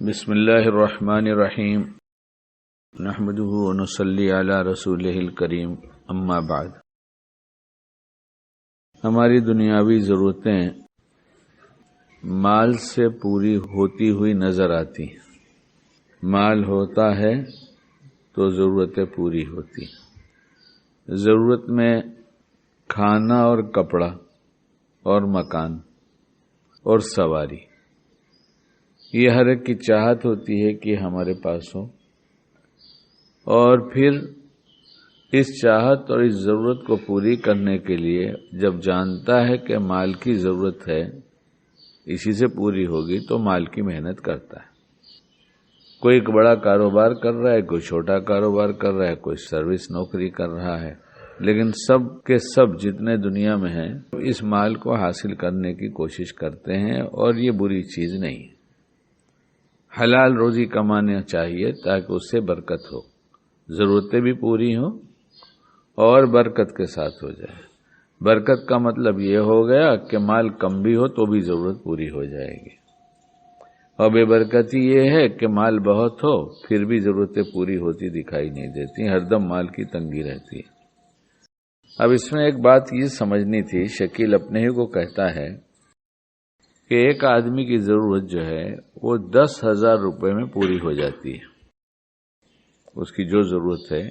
بسم اللہ الرحمن الرحیم نحمده ونصلی علی رسولہ الکریم اما بعد۔ ہماری دنیاوی ضرورتیں مال سے پوری ہوتی ہوئی نظر آتی ہیں۔ مال ہوتا ہے تو ضرورتیں پوری ہوتی ہیں۔ ضرورت میں کھانا اور کپڑا اور مکان اور سواری، یہ ہر ایک کی چاہت ہوتی ہے کہ ہمارے پاس ہو، اور پھر اس چاہت اور اس ضرورت کو پوری کرنے کے لیے جب جانتا ہے کہ مال کی ضرورت ہے، اسی سے پوری ہوگی، تو مال کی محنت کرتا ہے۔ کوئی ایک بڑا کاروبار کر رہا ہے، کوئی چھوٹا کاروبار کر رہا ہے، کوئی سروس نوکری کر رہا ہے، لیکن سب کے سب جتنے دنیا میں ہیں اس مال کو حاصل کرنے کی کوشش کرتے ہیں، اور یہ بری چیز نہیں ہے۔ حلال روزی کمانا چاہیے تاکہ اس سے برکت ہو، ضرورتیں بھی پوری ہوں اور برکت کے ساتھ ہو جائے۔ برکت کا مطلب یہ ہو گیا کہ مال کم بھی ہو تو بھی ضرورت پوری ہو جائے گی، اور بے برکتی یہ ہے کہ مال بہت ہو پھر بھی ضرورتیں پوری ہوتی دکھائی نہیں دیتی، ہر دم مال کی تنگی رہتی ہے۔ اب اس میں ایک بات یہ سمجھنی تھی، شکیل اپنے ہی کو کہتا ہے کہ ایک آدمی کی ضرورت جو ہے وہ 10,000 روپے میں پوری ہو جاتی ہے۔ اس کی جو ضرورت ہے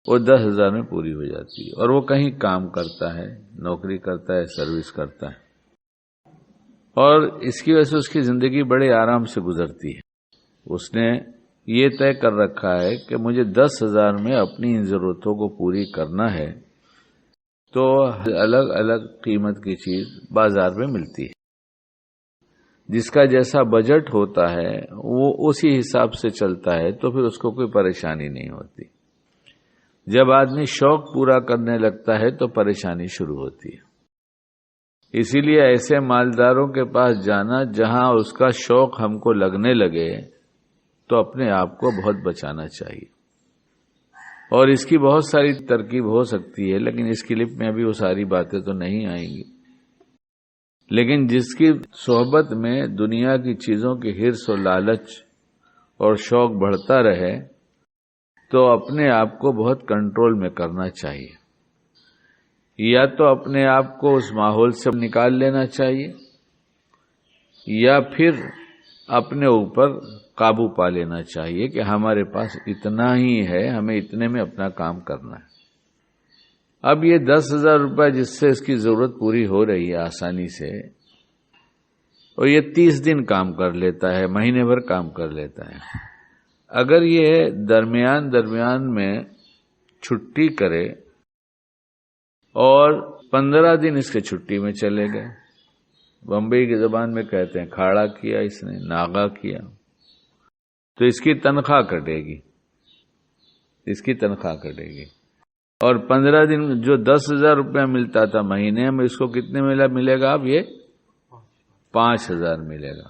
وہ 10,000 میں پوری ہو جاتی ہے، اور وہ کہیں کام کرتا ہے، نوکری کرتا ہے، سروس کرتا ہے، اور اس کی وجہ سے اس کی زندگی بڑے آرام سے گزرتی ہے۔ اس نے یہ طے کر رکھا ہے کہ مجھے 10,000 میں اپنی ان ضرورتوں کو پوری کرنا ہے، تو الگ الگ قیمت کی چیز بازار میں ملتی ہے۔ جس کا جیسا بجٹ ہوتا ہے وہ اسی حساب سے چلتا ہے، تو پھر اس کو کوئی پریشانی نہیں ہوتی۔ جب آدمی شوق پورا کرنے لگتا ہے تو پریشانی شروع ہوتی ہے۔ اسی لیے ایسے مالداروں کے پاس جانا جہاں اس کا شوق ہم کو لگنے لگے، تو اپنے آپ کو بہت بچانا چاہیے۔ اور اس کی بہت ساری ترکیب ہو سکتی ہے، لیکن اس کلپ میں ابھی وہ ساری باتیں تو نہیں آئیں گی۔ لیکن جس کی صحبت میں دنیا کی چیزوں کی حرص و لالچ اور شوق بڑھتا رہے، تو اپنے آپ کو بہت کنٹرول میں کرنا چاہیے۔ یا تو اپنے آپ کو اس ماحول سے نکال لینا چاہیے، یا پھر اپنے اوپر قابو پا لینا چاہیے کہ ہمارے پاس اتنا ہی ہے، ہمیں اتنے میں اپنا کام کرنا ہے۔ اب یہ 10,000 روپے جس سے اس کی ضرورت پوری ہو رہی ہے آسانی سے، اور یہ 30 دن کام کر لیتا ہے، مہینے بھر کام کر لیتا ہے۔ اگر یہ درمیان میں چھٹی کرے اور 15 دن اس کے چھٹی میں چلے گئے، بمبئی کی زبان میں کہتے ہیں کھاڑا کیا، اس نے ناغا کیا، تو اس کی تنخواہ کٹے گی، اور 15 دن جو 10,000 روپیہ ملتا تھا مہینے میں، اس کو کتنے ملے گا؟ اب یہ 5,000 ملے گا۔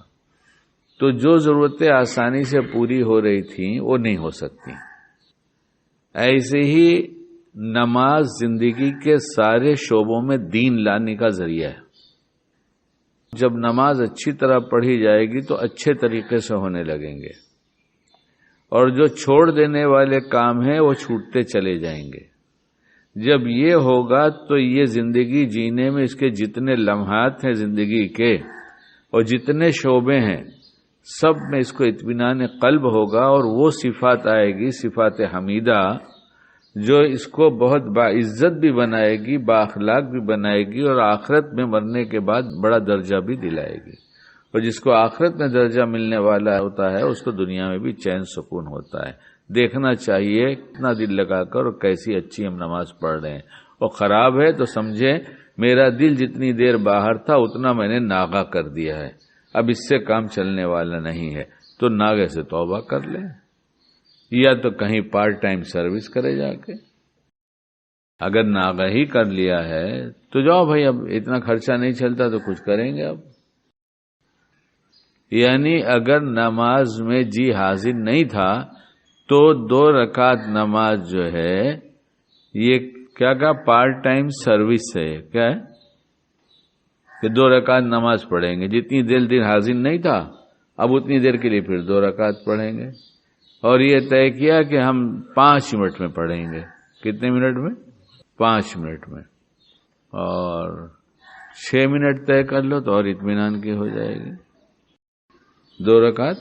تو جو ضرورتیں آسانی سے پوری ہو رہی تھیں وہ نہیں ہو سکتی۔ ایسے ہی نماز زندگی کے سارے شعبوں میں دین لانے کا ذریعہ ہے۔ جب نماز اچھی طرح پڑھی جائے گی تو اچھے طریقے سے ہونے لگیں گے، اور جو چھوڑ دینے والے کام ہیں وہ چھوٹتے چلے جائیں گے۔ جب یہ ہوگا تو یہ زندگی جینے میں اس کے جتنے لمحات ہیں زندگی کے، اور جتنے شعبے ہیں، سب میں اس کو اطمینان قلب ہوگا، اور وہ صفات آئے گی، صفات حمیدہ، جو اس کو بہت باعزت بھی بنائے گی، بااخلاق بھی بنائے گی، اور آخرت میں مرنے کے بعد بڑا درجہ بھی دلائے گی۔ اور جس کو آخرت میں درجہ ملنے والا ہوتا ہے اس کو دنیا میں بھی چین سکون ہوتا ہے۔ دیکھنا چاہیے کتنا دل لگا کر اور کیسی اچھی ہم نماز پڑھ رہے ہیں، اور خراب ہے تو سمجھیں میرا دل جتنی دیر باہر تھا اتنا میں نے ناغا کر دیا ہے، اب اس سے کام چلنے والا نہیں ہے، تو ناغے سے توبہ کر لیں، یا تو کہیں پارٹ ٹائم سروس کرے جا کے۔ اگر ناغا ہی کر لیا ہے تو جاؤ بھائی، اب اتنا خرچہ نہیں چلتا تو کچھ کریں گے اب۔ یعنی اگر نماز میں جی حاضر نہیں تھا تو 2 رکعت نماز جو ہے یہ کیا پارٹ ٹائم سروس ہے، کیا ہے کہ 2 رکعت نماز پڑھیں گے، جتنی دیر حاضر نہیں تھا اب اتنی دیر کے لیے پھر 2 رکعت پڑھیں گے، اور یہ طے کیا کہ ہم 5 منٹ میں پڑھیں گے۔ کتنے منٹ میں؟ 5 منٹ میں۔ اور 6 منٹ طے کر لو تو اور اطمینان کی ہو جائے گی۔ 2 رکعت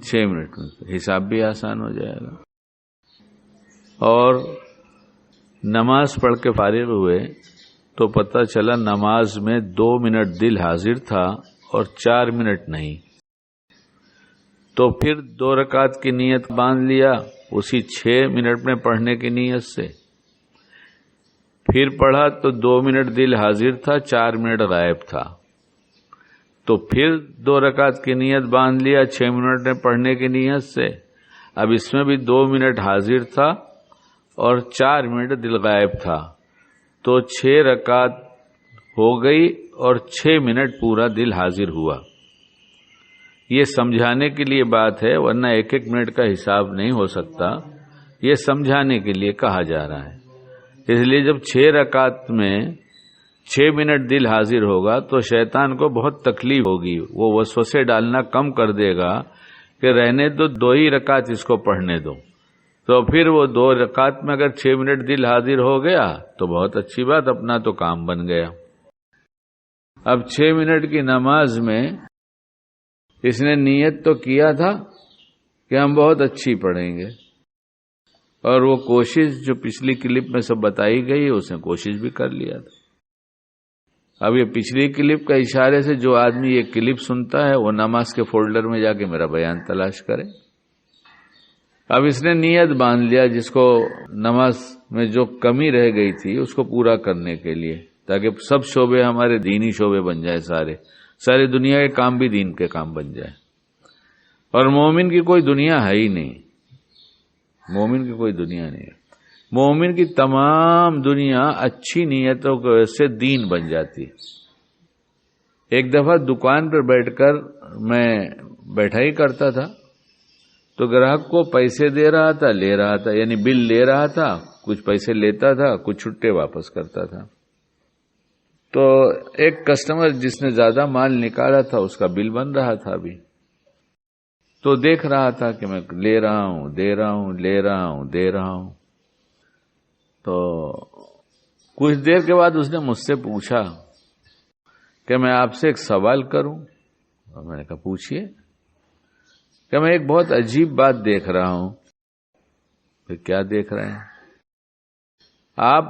6 منٹ میں، حساب بھی آسان ہو جائے گا۔ اور نماز پڑھ کے فارغ ہوئے تو پتہ چلا نماز میں 2 منٹ دل حاضر تھا اور 4 منٹ نہیں، تو پھر 2 رکعت کی نیت باندھ لیا اسی 6 منٹ میں پڑھنے کی نیت سے، پھر پڑھا تو 2 منٹ دل حاضر تھا، 4 منٹ غائب تھا، تو پھر 2 رکعت کی نیت باندھ لیا 6 منٹ میں پڑھنے کی نیت سے۔ اب اس میں بھی 2 منٹ حاضر تھا اور 4 منٹ دل غائب تھا، تو 6 رکعت ہو گئی اور 6 منٹ پورا دل حاضر ہوا۔ یہ سمجھانے کے لیے بات ہے، ورنہ 1 منٹ کا حساب نہیں ہو سکتا، یہ سمجھانے کے لیے کہا جا رہا ہے۔ اس لیے جب 6 رکعت میں 6 منٹ دل حاضر ہوگا تو شیطان کو بہت تکلیف ہوگی، وہ وسوسے ڈالنا کم کر دے گا کہ رہنے دو، 2 ہی رکعت اس کو پڑھنے دو، تو پھر وہ 2 رکعت میں اگر 6 منٹ دل حاضر ہو گیا تو بہت اچھی بات، اپنا تو کام بن گیا۔ اب 6 منٹ کی نماز میں اس نے نیت تو کیا تھا کہ ہم بہت اچھی پڑھیں گے، اور وہ کوشش جو پچھلی کلپ میں سب بتائی گئی اس نے کوشش بھی کر لیا تھا۔ اب یہ پچھلی کلپ کا اشارے سے جو آدمی یہ کلپ سنتا ہے وہ نماز کے فولڈر میں جا کے میرا بیان تلاش کرے۔ اب اس نے نیت باندھ لیا جس کو نماز میں جو کمی رہ گئی تھی اس کو پورا کرنے کے لیے، تاکہ سب شعبے ہمارے دینی شعبے بن جائے، ساری دنیا کے کام بھی دین کے کام بن جائے۔ اور مومن کی کوئی دنیا ہے ہی نہیں، مومن کی کوئی دنیا نہیں ہے، مومن کی تمام دنیا اچھی نیتوں کی وجہ سے دین بن جاتی ہے۔ ایک دفعہ دکان پر بیٹھ کر میں بیٹھا ہی کرتا تھا، تو گراہک کو پیسے دے رہا تھا، لے رہا تھا، یعنی بل لے رہا تھا، کچھ پیسے لیتا تھا، کچھ چھٹے واپس کرتا تھا۔ تو ایک کسٹمر جس نے زیادہ مال نکالا تھا اس کا بل بن رہا تھا ابھی، تو دیکھ رہا تھا کہ میں لے رہا ہوں، دے رہا ہوں، لے رہا ہوں، دے رہا ہوں۔ تو کچھ دیر کے بعد اس نے مجھ سے پوچھا کہ میں آپ سے ایک سوال کروں، اور میں نے کہا پوچھئے، کہ میں ایک بہت عجیب بات دیکھ رہا ہوں۔ کہ کیا دیکھ رہے ہیں؟ آپ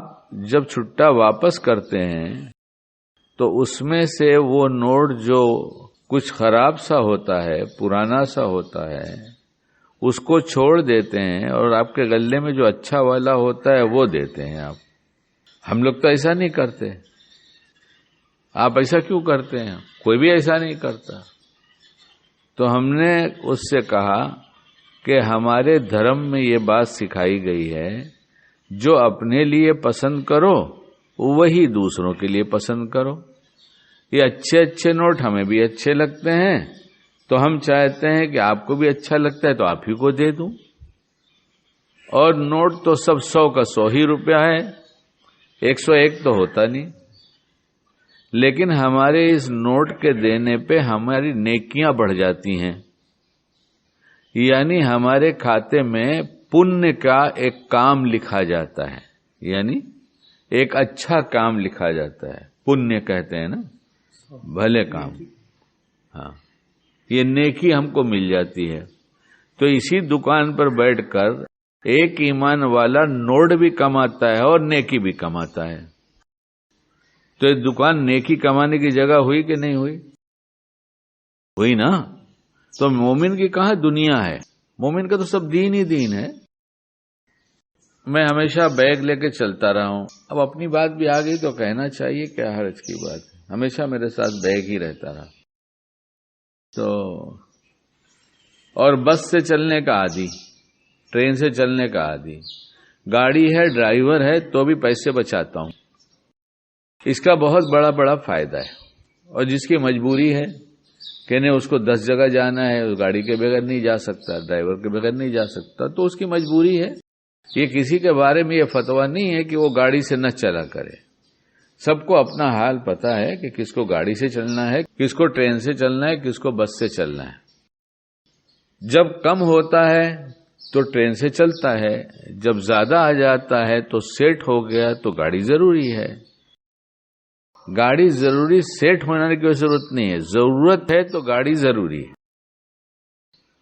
جب چھٹا واپس کرتے ہیں تو اس میں سے وہ نوٹ جو کچھ خراب سا ہوتا ہے، پرانا سا ہوتا ہے، اس کو چھوڑ دیتے ہیں، اور آپ کے غلے میں جو اچھا والا ہوتا ہے وہ دیتے ہیں آپ۔ ہم لوگ تو ایسا نہیں کرتے، آپ ایسا کیوں کرتے ہیں؟ کوئی بھی ایسا نہیں کرتا۔ تو ہم نے اس سے کہا کہ ہمارے دھرم میں یہ بات سکھائی گئی ہے، جو اپنے لیے پسند کرو وہی دوسروں کے لیے پسند کرو۔ یہ اچھے اچھے نوٹ ہمیں بھی اچھے لگتے ہیں، تو ہم چاہتے ہیں کہ آپ کو بھی اچھا لگتا ہے تو آپ ہی کو دے دوں۔ اور نوٹ تو سب 100 کا 100 ہی روپیہ ہے، 101 تو ہوتا نہیں، لیکن ہمارے اس نوٹ کے دینے پہ ہماری نیکیاں بڑھ جاتی ہیں، یعنی ہمارے کھاتے میں پنیہ کا ایک کام لکھا جاتا ہے، یعنی ایک اچھا کام لکھا جاتا ہے، پنیہ کہتے ہیں نا، بھلے کام، ہاں، یہ نیکی ہم کو مل جاتی ہے۔ تو اسی دکان پر بیٹھ کر ایک ایمان والا نوٹ بھی کماتا ہے اور نیکی بھی کماتا ہے۔ تو یہ دکان نیکی کمانے کی جگہ ہوئی کہ نہیں ہوئی؟ ہوئی نا۔ تو مومن کی کہاں دنیا ہے؟ مومن کا تو سب دین ہی دین ہے۔ میں ہمیشہ بیگ لے کے چلتا رہا ہوں، اب اپنی بات بھی آ گئی تو کہنا چاہیے، کیا حرج کی بات ہے، ہمیشہ میرے ساتھ بیگ ہی رہتا رہا۔ تو اور بس سے چلنے کا عادی، ٹرین سے چلنے کا عادی، گاڑی ہے، ڈرائیور ہے تو بھی پیسے بچاتا ہوں۔ اس کا بہت بڑا فائدہ ہے، اور جس کی مجبوری ہے کہ نہیں اس کو 10 جگہ جانا ہے، اس گاڑی کے بغیر نہیں جا سکتا، ڈرائیور کے بغیر نہیں جا سکتا، تو اس کی مجبوری ہے۔ یہ کسی کے بارے میں یہ فتویٰ نہیں ہے کہ وہ گاڑی سے نہ چلا کرے، سب کو اپنا حال پتا ہے کہ کس کو گاڑی سے چلنا ہے، کس کو ٹرین سے چلنا ہے، کس کو بس سے چلنا ہے۔ جب کم ہوتا ہے تو ٹرین سے چلتا ہے، جب زیادہ آ جاتا ہے تو سیٹ ہو گیا تو گاڑی ضروری ہے۔ گاڑی ضروری سیٹ ہونے کی ضرورت نہیں ہے، ضرورت ہے تو گاڑی ضروری ہے،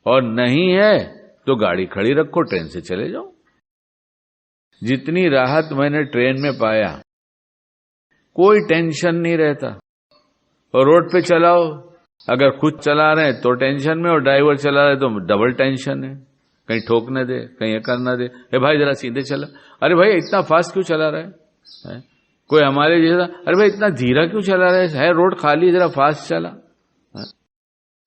اور نہیں ہے تو گاڑی کھڑی رکھو، ٹرین سے چلے جاؤ۔ جتنی راحت میں نے ٹرین میں پایا، کوئی ٹینشن نہیں رہتا، اور روڈ پہ چلاؤ، اگر خود چلا رہے ہیں تو ٹینشن میں، اور ڈرائیور چلا رہے تو ڈبل ٹینشن ہے، کہیں ٹھوک نہ دے، کہیں کر نہ دے، اے بھائی ذرا سیدھے چلا، ارے بھائی اتنا فاسٹ کیوں چلا رہا ہے؟ کوئی ہمارے جیسا، ارے بھائی اتنا دھیرا کیوں چلا رہا ہے روڈ خالی، ذرا فاسٹ چلا۔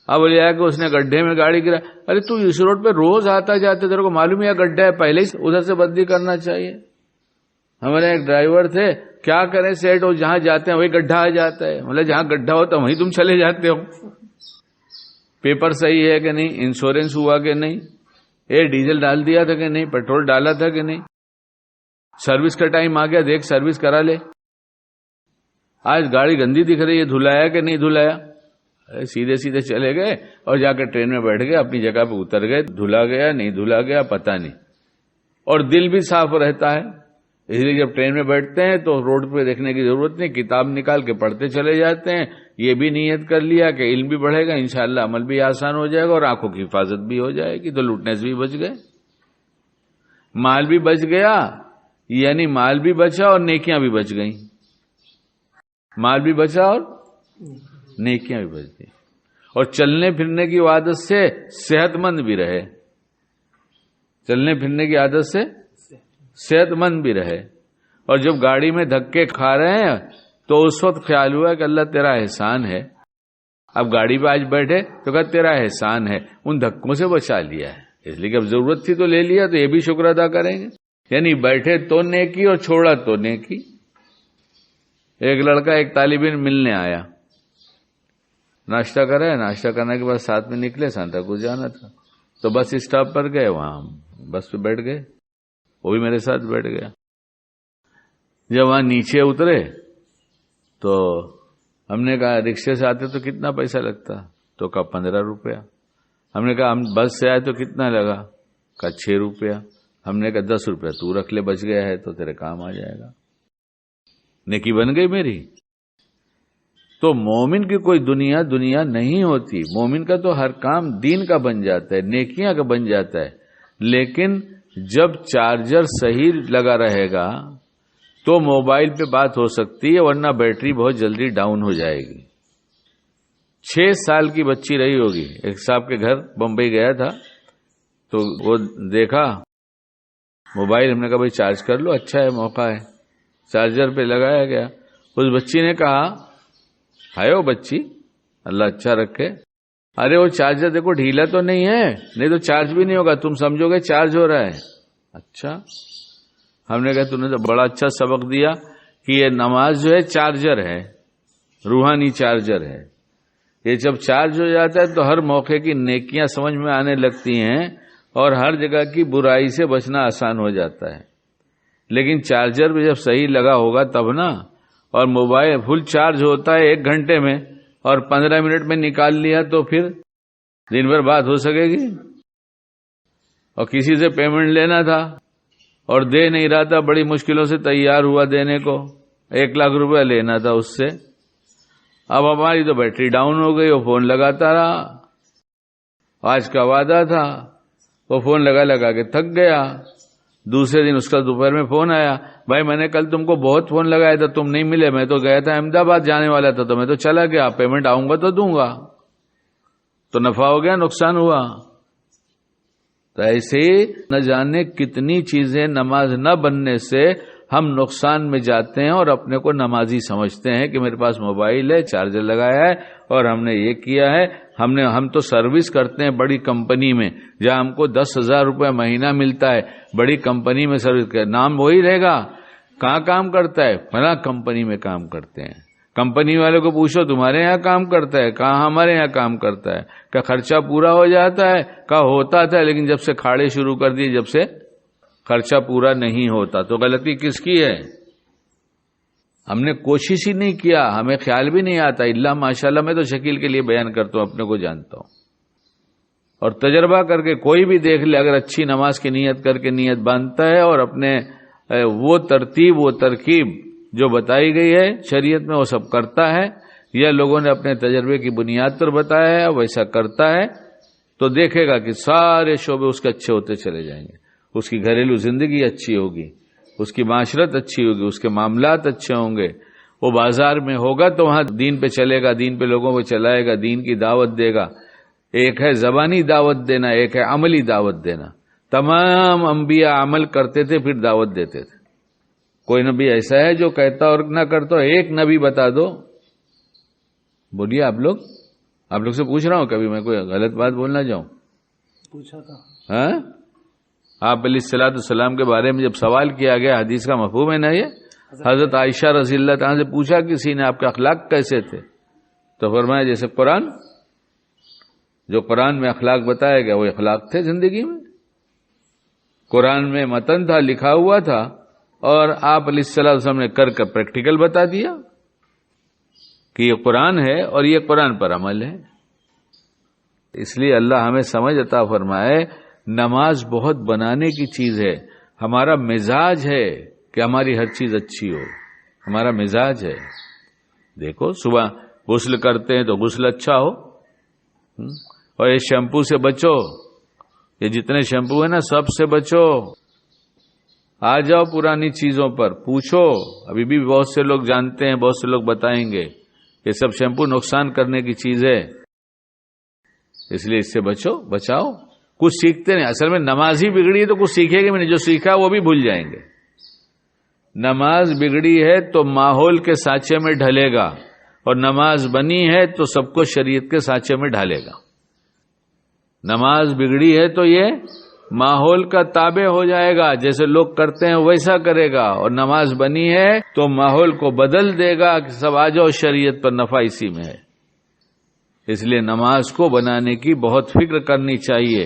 اب بولے کہ اس نے گڈھے میں گاڑی گرا، ارے تو اس روڈ پہ روز آتا جاتا، تیرے کو معلوم ہے گڈھا ہے، پہلے ہی ادھر سے بدلی کرنا چاہیے۔ ہمارے ایک ڈرائیور تھے، کیا کریں سیٹ ہو، جہاں جاتے ہیں وہی گڈھا آ جاتا ہے، مطلب جہاں گڈھا ہوتا ہے وہیں تم چلے جاتے ہو۔ پیپر صحیح ہے کہ نہیں، انشورنس ہوا کہ نہیں، ڈیزل ڈال دیا تھا کہ نہیں، پیٹرول ڈالا تھا کہ نہیں، سروس کا ٹائم آ گیا، دیکھ سروس کرا لے، آج گاڑی گندی دکھ رہی ہے، دھلایا کہ نہیں دھلایا، سیدھے سیدھے چلے گئے اور جا کے ٹرین میں بیٹھ گئے، اپنی جگہ پہ اتر گئے، دھلا گیا نہیں دھلا گیا پتہ نہیں، اور دل بھی صاف رہتا ہے۔ اس لیے جب ٹرین میں بیٹھتے ہیں تو روڈ پہ دیکھنے کی ضرورت نہیں، کتاب نکال کے پڑھتے چلے جاتے ہیں، یہ بھی نیت کر لیا کہ علم بھی بڑھے گا، انشاءاللہ عمل بھی آسان ہو جائے گا، اور آنکھوں کی حفاظت بھی ہو جائے گی، تو لوٹنے سے بھی بچ گئے، مال بھی بچ گیا، یعنی مال بھی بچا اور نیکیاں بھی بچ گئیں، مال بھی بچا اور نیکیاں بھی بچ گئی، اور چلنے پھرنے کی عادت سے صحت مند بھی رہے، چلنے پھرنے کی عادت سے صحت مند بھی رہے، اور جب گاڑی میں دھکے کھا رہے ہیں تو اس وقت خیال ہوا کہ اللہ تیرا احسان ہے، اب گاڑی پہ آج بیٹھے تو کہا تیرا احسان ہے، ان دھکوں سے بچا لیا ہے، اس لیے کہ اب ضرورت تھی تو لے لیا، تو یہ بھی شکر ادا کریں گے، یعنی بیٹھے تو نیکی اور چھوڑا تو نیکی۔ ایک لڑکا ایک طالب علم ملنے آیا، ناشتہ کرا، ناشتہ کرنے کے بعد ساتھ میں نکلے، سانتا کو جانا تھا تو بس اسٹاپ پر گئے، وہاں بس پہ بیٹھ گئے، وہ بھی میرے ساتھ بیٹھ گیا۔ جب وہاں نیچے اترے تو ہم نے کہا رکشے سے آتے تو کتنا پیسہ لگتا، تو کہا 15 روپیہ۔ ہم نے کہا ہم بس سے آئے تو کتنا لگا، کہا 6 روپیہ۔ ہم نے کہا 10 روپیہ تو رکھ لے، بچ گیا ہے تو تیرے کام آ جائے گا، نیکی بن گئی میری۔ تو مومن کی کوئی دنیا نہیں ہوتی، مومن کا تو ہر کام دین کا بن جاتا ہے، نیکیاں کا بن جاتا ہے، لیکن جب چارجر صحیح لگا رہے گا تو موبائل پہ بات ہو سکتی ہے، ورنہ بیٹری بہت جلدی ڈاؤن ہو جائے گی۔ 6 سال کی بچی رہی ہوگی، ایک صاحب کے گھر بمبئی گیا تھا تو وہ دیکھا موبائل، ہم نے کہا بھائی چارج کر لو، اچھا ہے موقع ہے، چارجر پہ لگایا گیا۔ اس بچی نے کہا، ہے وہ بچی اللہ اچھا رکھے، ارے وہ چارجر دیکھو ڈھیلا تو نہیں ہے، نہیں تو چارج بھی نہیں ہوگا، تم سمجھو گے چارج ہو رہا ہے۔ اچھا، ہم نے کہا تم نے تو بڑا اچھا سبق دیا کہ یہ نماز جو ہے چارجر ہے، روحانی چارجر ہے، یہ جب چارج ہو جاتا ہے تو ہر موقع کی نیکیاں سمجھ میں آنے لگتی ہیں اور ہر جگہ کی برائی سے بچنا آسان ہو جاتا ہے۔ لیکن چارجر بھی جب صحیح لگا ہوگا تب نا، اور موبائل فل چارج ہوتا ہے 1 گھنٹے میں اور 15 منٹ میں نکال لیا تو پھر دن بھر بات ہو سکے گی۔ اور کسی سے پیمنٹ لینا تھا اور دے نہیں رہا تھا، بڑی مشکلوں سے تیار ہوا دینے کو، 1 لاکھ روپیہ لینا تھا اس سے، اب ہماری تو بیٹری ڈاؤن ہو گئی، وہ فون لگاتا رہا، آج کا وعدہ تھا، وہ فون لگا کے تھک گیا۔ دوسرے دن اس کا دوپہر میں فون آیا، بھائی میں نے کل تم کو بہت فون لگایا تھا، تم نہیں ملے، میں تو گیا تھا احمد آباد جانے والا تھا تو میں تو چلا گیا، پیمنٹ آؤں گا تو دوں گا، تو نفع ہو گیا نقصان ہوا۔ تو ایسے نہ جانے کتنی چیزیں نماز نہ بننے سے ہم نقصان میں جاتے ہیں اور اپنے کو نمازی سمجھتے ہیں کہ میرے پاس موبائل ہے، چارجر لگایا ہے اور ہم نے یہ کیا ہے، ہم تو سروس کرتے ہیں بڑی کمپنی میں جہاں ہم کو 10,000 روپے مہینہ ملتا ہے، بڑی کمپنی میں سروس کا نام وہی رہے گا، کہاں کام کرتا ہے، فلاں کمپنی میں کام کرتے ہیں۔ کمپنی والے کو پوچھو تمہارے یہاں کام کرتا ہے، کہاں ہمارے یہاں کام کرتا ہے، کہ خرچہ پورا ہو جاتا ہے، کہ ہوتا تھا لیکن جب سے کھاڑے شروع کر دیے جب سے خرچہ پورا نہیں ہوتا۔ تو غلطی کس کی ہے؟ ہم نے کوشش ہی نہیں کیا، ہمیں خیال بھی نہیں آتا، اللہ ماشاءاللہ میں تو شکیل کے لیے بیان کرتا ہوں، اپنے کو جانتا ہوں، اور تجربہ کر کے کوئی بھی دیکھ لے، اگر اچھی نماز کی نیت کر کے نیت باندھتا ہے اور اپنے وہ ترتیب وہ ترکیب جو بتائی گئی ہے شریعت میں وہ سب کرتا ہے، یا لوگوں نے اپنے تجربے کی بنیاد پر بتایا ہے ویسا کرتا ہے، تو دیکھے گا کہ سارے شعبے اس کے اچھے ہوتے چلے جائیں گے. اس کی گھریلو زندگی اچھی ہوگی، اس کی معاشرت اچھی ہوگی، اس کے معاملات اچھے ہوں گے. وہ بازار میں ہوگا تو وہاں دین پہ چلے گا، دین پہ لوگوں کو چلائے گا، دین کی دعوت دے گا. ایک ہے زبانی دعوت دینا، ایک ہے عملی دعوت دینا. تمام انبیاء عمل کرتے تھے پھر دعوت دیتے تھے. کوئی نبی ایسا ہے جو کہتا اور نہ کرتا؟ ایک نبی بتا دو. بولیے آپ لوگ سے پوچھ رہا ہوں، کبھی میں کوئی غلط بات بولنا جاؤں؟ پوچھا تھا. ہاں، آپ علیہ الصلوۃ والسلام کے بارے میں جب سوال کیا گیا، حدیث کا مفہوم ہے نا یہ، حضرت عائشہ رضی اللہ تعالیٰ سے پوچھا کسی نے آپ کے اخلاق کیسے تھے، تو فرمایا جیسے قرآن، جو قرآن میں اخلاق بتایا گیا وہ اخلاق تھے زندگی میں. قرآن میں متن تھا، لکھا ہوا تھا، اور آپ علیہ الصلوۃ والسلام نے کر پریکٹیکل بتا دیا کہ یہ قرآن ہے اور یہ قرآن پر عمل ہے. اس لیے اللہ ہمیں سمجھ عطا فرمائے. نماز بہت بنانے کی چیز ہے. ہمارا مزاج ہے کہ ہماری ہر چیز اچھی ہو، ہمارا مزاج ہے. دیکھو صبح غسل کرتے ہیں تو غسل اچھا ہو، اور یہ شیمپو سے بچو، یہ جتنے شیمپو ہیں نا سب سے بچو. آ جاؤ پرانی چیزوں پر، پوچھو. ابھی بھی بہت سے لوگ جانتے ہیں، بہت سے لوگ بتائیں گے یہ سب شیمپو نقصان کرنے کی چیز ہے، اس لیے اس سے بچاؤ. کچھ سیکھتے نہیں. اصل میں نماز ہی بگڑی ہے تو کچھ سیکھے گے بھی نہیں، جو سیکھا وہ بھی بھول جائیں گے. نماز بگڑی ہے تو ماحول کے سانچے میں ڈھلے گا، اور نماز بنی ہے تو سب کو شریعت کے سانچے میں ڈھالے گا. نماز بگڑی ہے تو یہ ماحول کا تابع ہو جائے گا، جیسے لوگ کرتے ہیں ویسا کرے گا. اور نماز بنی ہے تو ماحول کو بدل دے گا کہ سب آ جاؤ شریعت پر، نفع اسی میں ہے. اس لیے نماز کو بنانے کی بہت فکر کرنی چاہیے،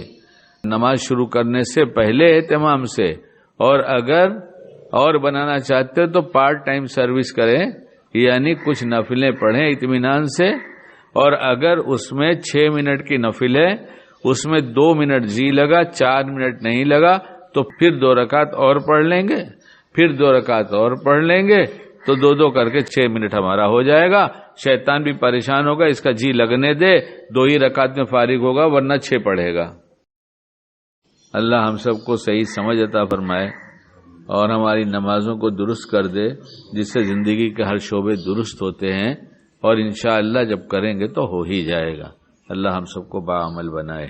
نماز شروع کرنے سے پہلے اہتمام سے. اور اگر اور بنانا چاہتے تو پارٹ ٹائم سروس کریں، یعنی کچھ نفلیں پڑھیں اطمینان سے. اور اگر اس میں 6 منٹ کی نفل ہے، اس میں 2 منٹ جی لگا، 4 منٹ نہیں لگا، تو پھر 2 رکعت اور پڑھ لیں گے، پھر 2 رکعت اور پڑھ لیں گے، تو 2 کر کے 6 منٹ ہمارا ہو جائے گا. شیطان بھی پریشان ہوگا، اس کا جی لگنے دے، 2 ہی رکعت میں فارغ ہوگا، ورنہ 6 پڑھے گا. اللہ ہم سب کو صحیح سمجھ عطا فرمائے اور ہماری نمازوں کو درست کر دے، جس سے زندگی کے ہر شعبے درست ہوتے ہیں. اور انشاءاللہ جب کریں گے تو ہو ہی جائے گا. اللہ ہم سب کو باعمل بنائے.